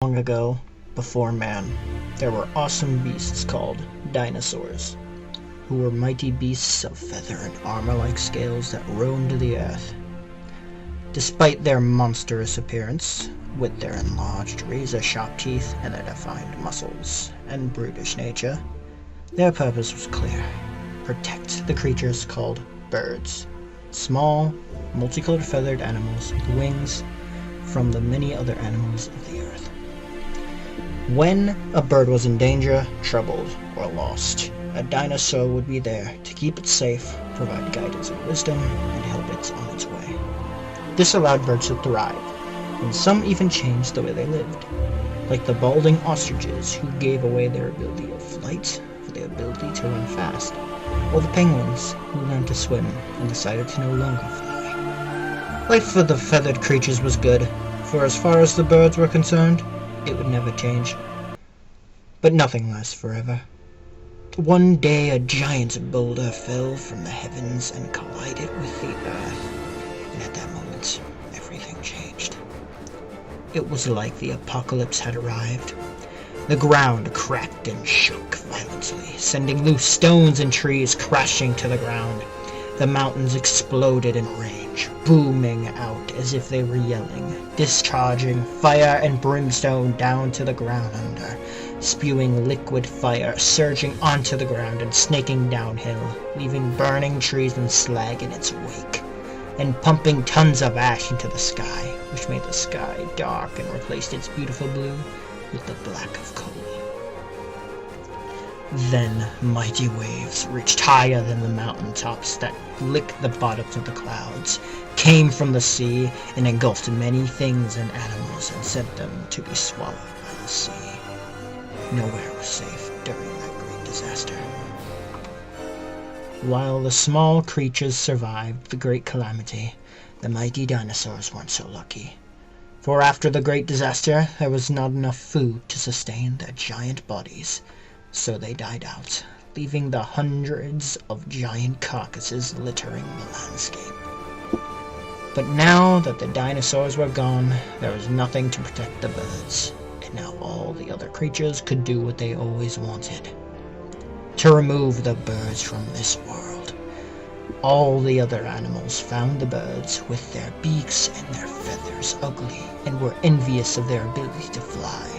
Long ago, before man, there were awesome beasts called dinosaurs, who were mighty beasts of feather and armor-like scales that roamed the earth. Despite their monstrous appearance, with their enlarged razor-sharp teeth and their defined muscles and brutish nature, their purpose was clear: protect the creatures called birds, small, multicolored feathered animals with wings, from the many other animals of the earth. When a bird was in danger, troubled, or lost, a dinosaur would be there to keep it safe, provide guidance and wisdom, and help it on its way. This allowed birds to thrive, and some even changed the way they lived, like the balding ostriches who gave away their ability of flight for the ability to run fast, or the penguins who learned to swim and decided to no longer fly. Life for the feathered creatures was good, for as far as the birds were concerned, it would never change. But nothing lasts forever. One day a giant boulder fell from the heavens and collided with the earth, and at that moment, everything changed. It was like the apocalypse had arrived. The ground cracked and shook violently, sending loose stones and trees crashing to the ground. The mountains exploded in rage, booming out as if they were yelling, discharging fire and brimstone down to the ground under, spewing liquid fire, surging onto the ground and snaking downhill, leaving burning trees and slag in its wake, and pumping tons of ash into the sky, which made the sky dark and replaced its beautiful blue with the black of coal. Then mighty waves reached higher than the mountain tops that licked the bottoms of the clouds, came from the sea, and engulfed many things and animals and sent them to be swallowed by the sea. Nowhere was safe during that great disaster. While the small creatures survived the great calamity, the mighty dinosaurs weren't so lucky. For after the great disaster, there was not enough food to sustain their giant bodies, so they died out, leaving the hundreds of giant carcasses littering the landscape. But now that the dinosaurs were gone, there was nothing to protect the birds, and now all the other creatures could do what they always wanted: to remove the birds from this world. All the other animals found the birds with their beaks and their feathers ugly, and were envious of their ability to fly.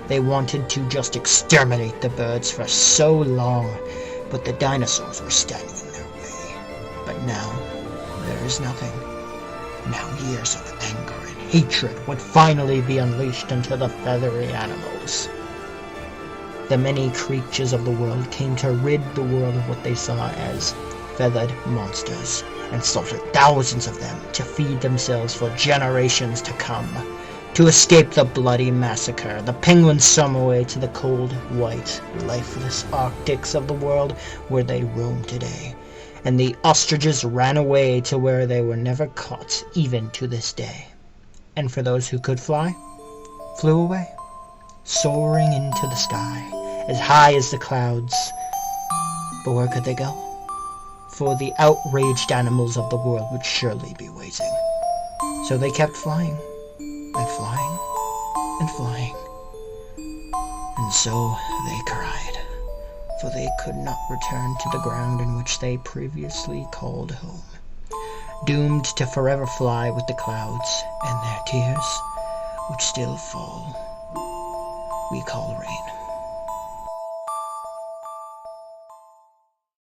They wanted to just exterminate the birds for so long, but the dinosaurs were standing in their way. But now, there is nothing. Now years of anger and hatred would finally be unleashed into the feathery animals. The many creatures of the world came to rid the world of what they saw as feathered monsters, and slaughtered thousands of them to feed themselves for generations to come. To escape the bloody massacre, the penguins swam away to the cold, white, lifeless Arctics of the world where they roam today, and the ostriches ran away to where they were never caught, even to this day. And for those who could fly, flew away, soaring into the sky, as high as the clouds. But where could they go? For the outraged animals of the world would surely be waiting. So they kept flying, and flying, and flying. And so they cried, for they could not return to the ground in which they previously called home, doomed to forever fly with the clouds, and their tears, which still fall, we call rain.